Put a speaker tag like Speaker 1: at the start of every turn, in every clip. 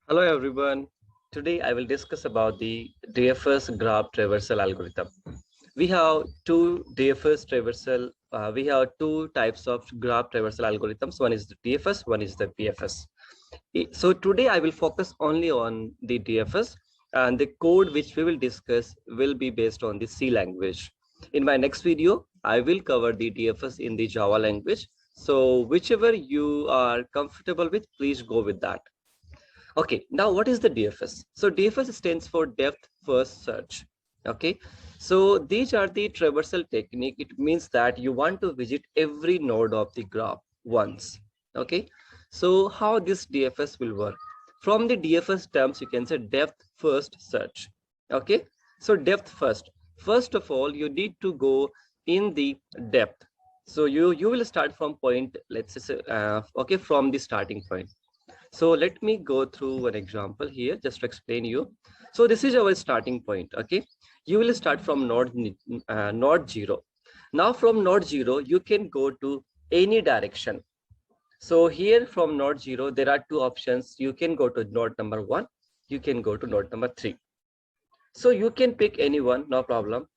Speaker 1: Hello everyone. Today I will discuss about the DFS graph traversal algorithm. We have two DFS traversal. We have two types of graph traversal algorithms. One is the DFS, one is the BFS. So today I will focus only on the DFS, and the code which we will discuss will be based on the C language. In my next video, I will cover the DFS in the Java language. So whichever you are comfortable with, please go with that. Okay, now what is the DFS? So DFS stands for depth first search. Okay, so these are the traversal technique. It means that you want to visit every node of the graph once. Okay, so how this DFS will work? From the DFS terms, you can say depth first search. Okay, so depth first. First of all, you need to go in the depth. So you will start from point, let's say, okay, from the starting point. So let me go through one example here just to explain you. So this is our starting point. Okay, you will start from node 0. Now from node 0 you can go to any direction. So here from node 0 there are two options. You can go to node number 1, you can go to node number 3. So you can pick any one, no problem.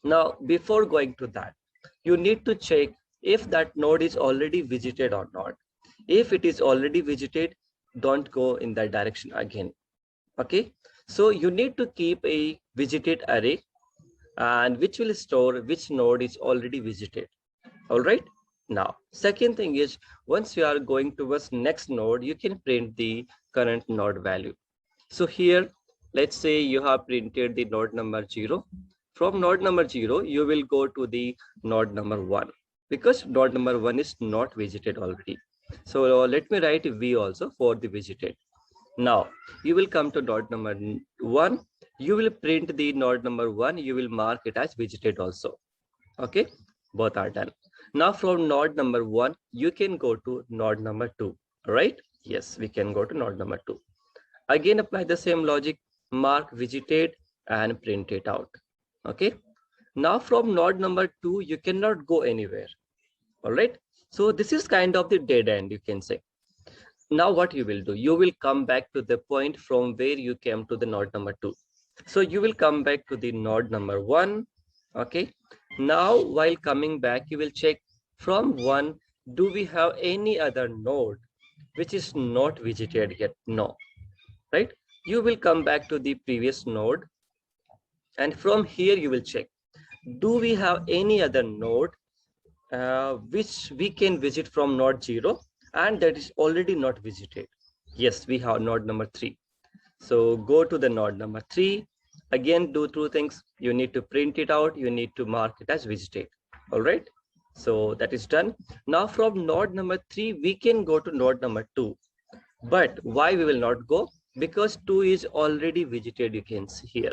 Speaker 1: Now before going to that, you need to check if that node is already visited or not. If it is already visited, don't go in that direction again. Okay, so you need to keep a visited array, and which will store which node is already visited. All right, now second thing is, once you are going towards next node, you can print the current node value. So here, let's say you have printed the node number 0. From node number 0 you will go to the node number 1, because node number 1 is not visited already. So let me write V also for the visited. Now you will come to node number 1. You will print the node number 1. You will mark it as visited also. Okay, both are done. Now from node number 1, you can go to node number 2. Right? Yes, we can go to node number 2. Again, apply the same logic, mark visited and print it out. Okay. Now from node number 2, you cannot go anywhere. All right. So this is kind of the dead end, you can say. Now what you will do, you will come back to the point from where you came to the node number 2. So you will come back to the node number 1. Okay, now while coming back, you will check from 1, do we have any other node which is not visited yet? No, right? You will come back to the previous node, and from here you will check, do we have any other node which we can visit from node 0 and that is already not visited? Yes, we have node number 3. So go to the node number 3. Again, do two things. You need to print it out. You need to mark it as visited. All right. So that is done. Now from node number 3, we can go to node number 2. But why we will not go? Because 2 is already visited, you can see here.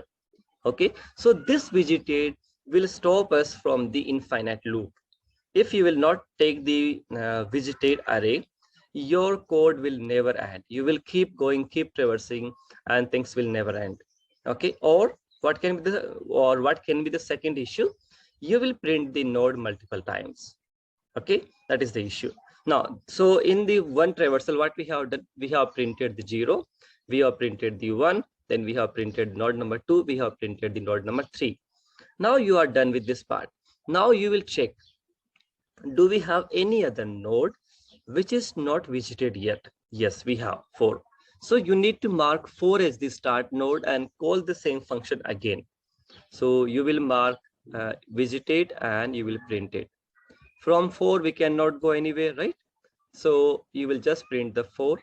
Speaker 1: Okay. So this visited will stop us from the infinite loop. If you will not take the visited array, your code will never end. You will keep going, keep traversing, and things will never end. Okay, or what can be the second issue? You will print the node multiple times. Okay, that is the issue. Now, so in the one traversal, what we have done, we have printed the 0, we have printed the 1, then we have printed node number 2, we have printed the node number 3. Now you are done with this part. Now you will check, do we have any other node which is not visited yet? Yes, we have 4. So you need to mark 4 as the start node and call the same function again. So you will mark visited and you will print it. From 4 we cannot go anywhere, right? So you will just print the 4.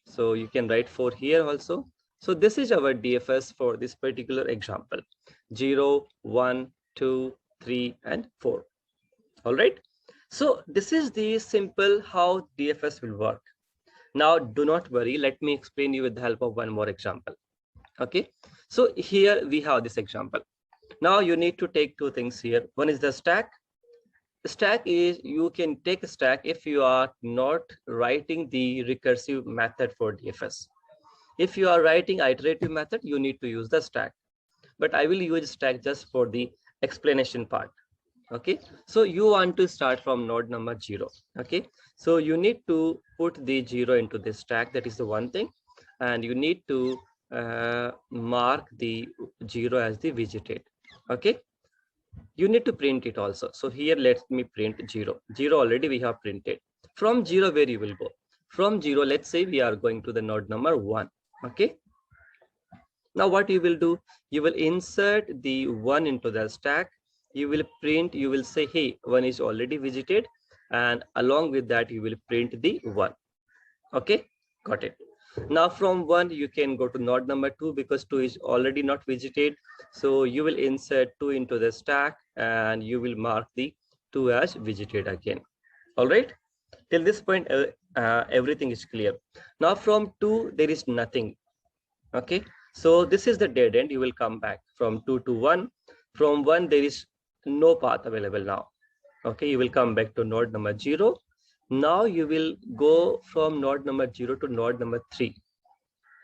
Speaker 1: So you can write 4 here also. So this is our DFS for this particular example: 0, 1, 2, 3 and 4. All right. So this is the simple how DFS will work. Now do not worry, let me explain you with the help of one more example. Okay, so here we have this example. Now you need to take two things here. One is the stack. Stack is, you can take a stack if you are not writing the recursive method for DFS. If you are writing iterative method, you need to use the stack, but I will use stack just for the explanation part. Okay, so you want to start from node number 0. Okay, so you need to put the 0 into the stack. That is the one thing. and you need to mark the 0 as the visited. Okay, you need to print it also. So here let me print 0. 0 already we have printed. From 0 where you will go? From 0, let's say we are going to the node number 1. Okay, now what you will do, you will insert the 1 into the stack. You will print, you will say, hey, 1 is already visited, and along with that you will print the 1. Okay, got it. Now from 1 you can go to node number 2 because 2 is already not visited. So you will insert 2 into the stack and you will mark the 2 as visited again. All right, till this point everything is clear. Now from 2 there is nothing. Okay, so this is the dead end. You will come back from 2 to 1. From 1 there is no path available now. Okay, you will come back to node number 0. Now you will go from node number 0 to node number 3.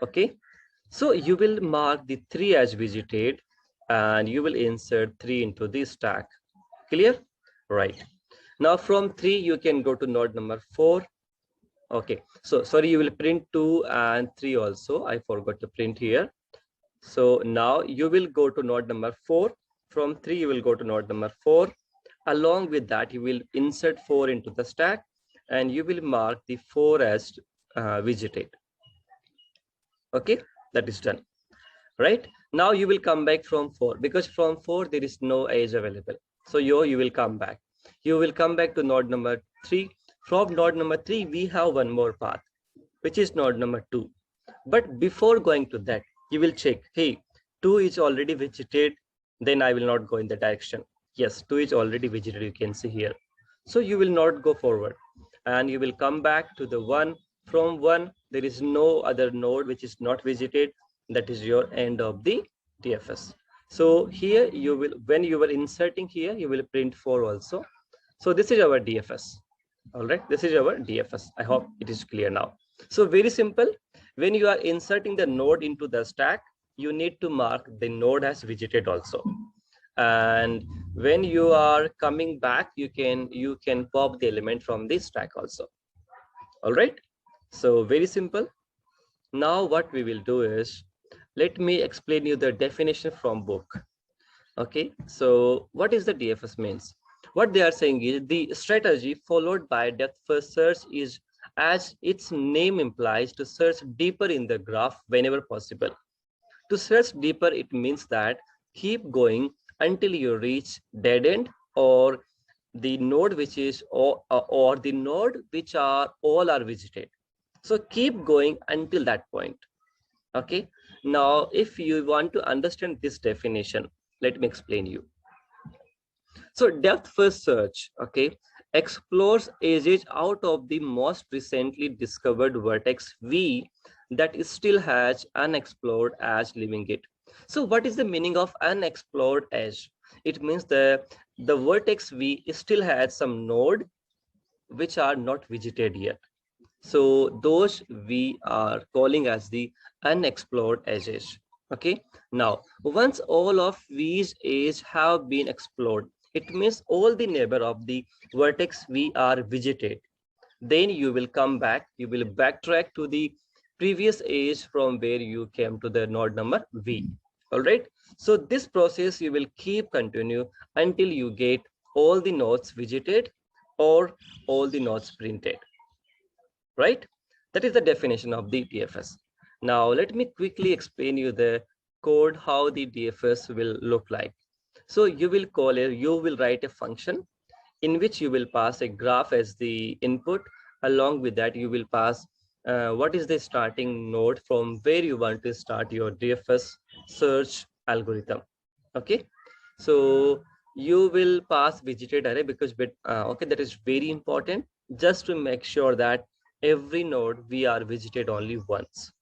Speaker 1: Okay, so you will mark the 3 as visited and you will insert 3 into the stack. Clear? Right. Now from 3 you can go to node number 4. Okay, so sorry, you will print 2 and 3 also. I forgot to print here. So now you will go to node number 4. From 3 you will go to node number 4. Along with that you will insert 4 into the stack and you will mark the 4 as visited. Okay, that is done. Right, now you will come back from 4 because from 4 there is no edge available. So you will come back. You will come back to node number 3. From node number 3 we have one more path, which is node number 2. But before going to that, you will check, hey, 2 is already visited, then I will not go in the direction. Yes, 2 is already visited, you can see here. So you will not go forward and you will come back to the 1. From 1 there is no other node which is not visited. That is your end of the DFS. So here you will, when you were inserting here, you will print 4 also. So this is our DFS. All right, this is our DFS. I hope it is clear now. So very simple. When you are inserting the node into the stack, you need to mark the node as visited also. And when you are coming back, you can pop the element from this stack also. All right, so very simple. Now what we will do is, let me explain you the definition from book. Okay, so what is the DFS means? What they are saying is the strategy followed by depth first search is, as its name implies, to search deeper in the graph whenever possible. To search deeper, it means that keep going until you reach dead end or the node which is or the node which are all are visited. So keep going until that point. Okay, now if you want to understand this definition, let me explain you. So depth first search, okay, explores edges out of the most recently discovered vertex V that still has unexplored edge leaving it. So what is the meaning of unexplored edge? It means the vertex V still has some node which are not visited yet. So those we are calling as the unexplored edges. Okay, now once all of these edges have been explored, it means all the neighbor of the vertex we are visited. Then you will come back, you will backtrack to the previous edge from where you came to the node number V. All right, so this process you will keep continue until you get all the nodes visited or all the nodes printed. Right, that is the definition of the DFS. Now let me quickly explain you the code how the DFS will look like. So you will write a function in which you will pass a graph as the input. Along with that you will pass what is the starting node from where you want to start your DFS search algorithm. Okay, so you will pass visited array because okay, that is very important, just to make sure that every node we are visited only once.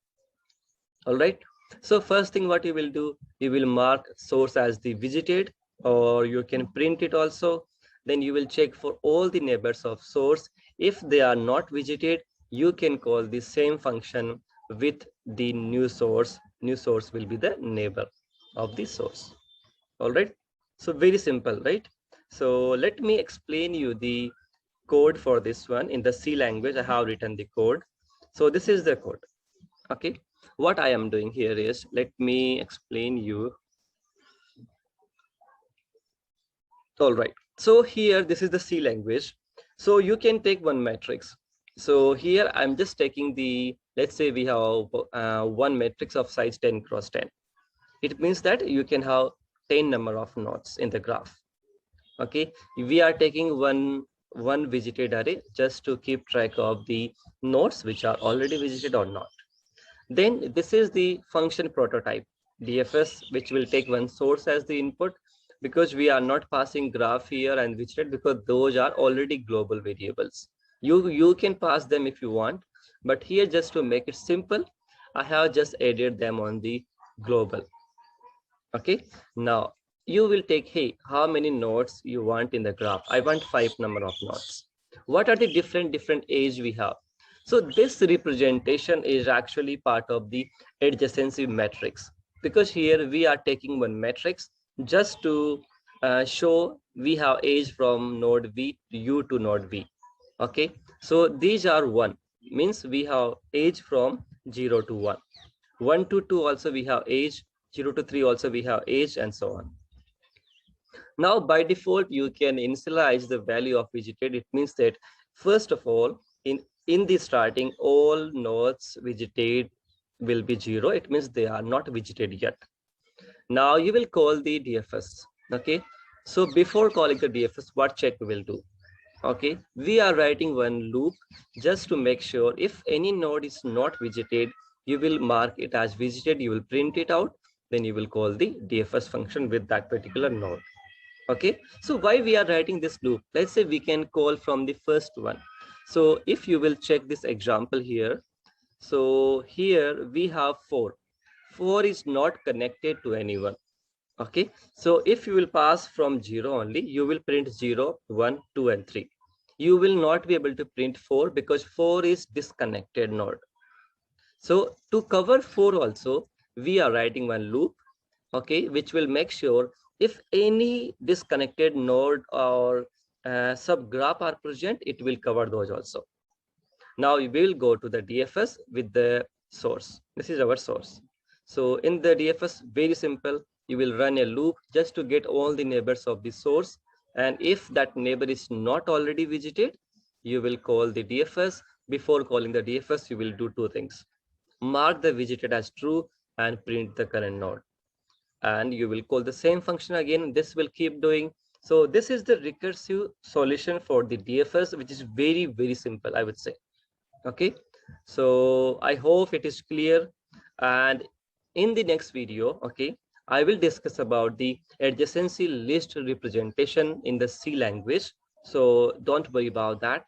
Speaker 1: All right, so first thing what you will do, you will mark source as the visited, or you can print it also. Then you will check for all the neighbors of source. If they are not visited, you can call the same function with the new source. New source will be the neighbor of the source. All right, so very simple, right? So let me explain you the code for this one. In the C language I have written the code. So this is the code. Okay, what I am doing here is, let me explain you. All right, so here this is the C language. So you can take one matrix. So here I'm just taking the, let's say we have one matrix of size 10 cross 10. It means that you can have 10 number of nodes in the graph. Okay, we are taking one visited array just to keep track of the nodes which are already visited or not. Then this is the function prototype DFS, which will take one source as the input, because we are not passing graph here and widget, because those are already global variables. You can pass them if you want, but here, just to make it simple, I have just added them on the global. Okay, now you will take, hey, how many nodes you want in the graph? I want 5 number of nodes. What are the different age we have? So this representation is actually part of the adjacency matrix, because here we are taking one matrix just to show we have age from node V U to node V. Okay, so these are 1, means we have age from 0 to 1. 1 to 2 also we have age, 0 to 3 also we have age, and so on. Now by default you can initialize the value of visited. It means that first of all, in the starting, all nodes visited will be 0. It means they are not visited yet. Now you will call the DFS. Okay, so before calling the DFS, what check we will do? Okay, we are writing one loop just to make sure if any node is not visited, you will mark it as visited, you will print it out, then you will call the DFS function with that particular node. Okay, so why we are writing this loop? Let's say we can call from the first one. So if you will check this example here, so here we have 4. 4 is not connected to anyone. Okay, so if you will pass from 0 only, you will print 0, 1, 2, and 3. You will not be able to print 4 because 4 is disconnected node. So to cover 4 also, we are writing one loop, okay, which will make sure if any disconnected node or subgraph are present, it will cover those also. Now we will go to the DFS with the source. This is our source. So in the DFS, very simple, you will run a loop just to get all the neighbors of the source. And if that neighbor is not already visited, you will call the DFS. Before calling the DFS, you will do 2 things. Mark the visited as true and print the current node. And you will call the same function again. This will keep doing. So this is the recursive solution for the DFS, which is very, very simple, I would say. Okay, so I hope it is clear. And in the next video, okay, I will discuss about the adjacency list representation in the C language. So don't worry about that.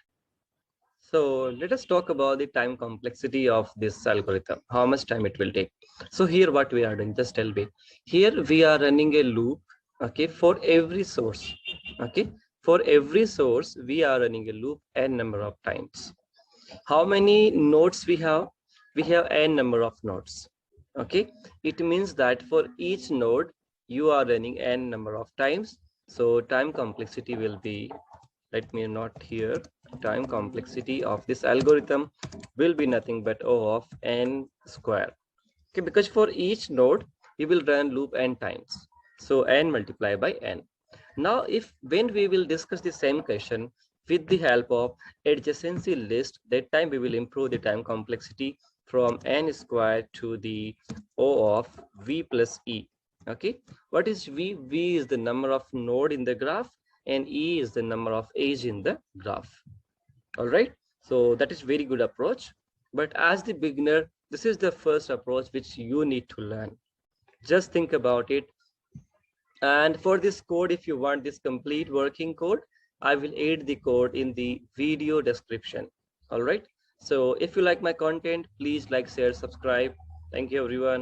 Speaker 1: So let us talk about the time complexity of this algorithm, how much time it will take. So here what we are doing, just tell me. Here we are running a loop, okay, for every source. Okay, for every source, we are running a loop n number of times. How many nodes we have? We have n number of nodes. Okay, it means that for each node, you are running n number of times. So time complexity will be, let me note here, time complexity of this algorithm will be nothing but O of n square. Okay, because for each node, you will run loop n times. So n multiplied by n. Now, when we will discuss the same question with the help of adjacency list, that time we will improve the time complexity from n square to the O of v plus e. Okay, what is v? V is the number of node in the graph, and e is the number of edge in the graph. All right, so that is very good approach. But as the beginner, this is the first approach which you need to learn. Just think about it. And for this code, if you want this complete working code, I will add the code in the video description. All right, so if you like my content, please like, share, subscribe. Thank you, everyone.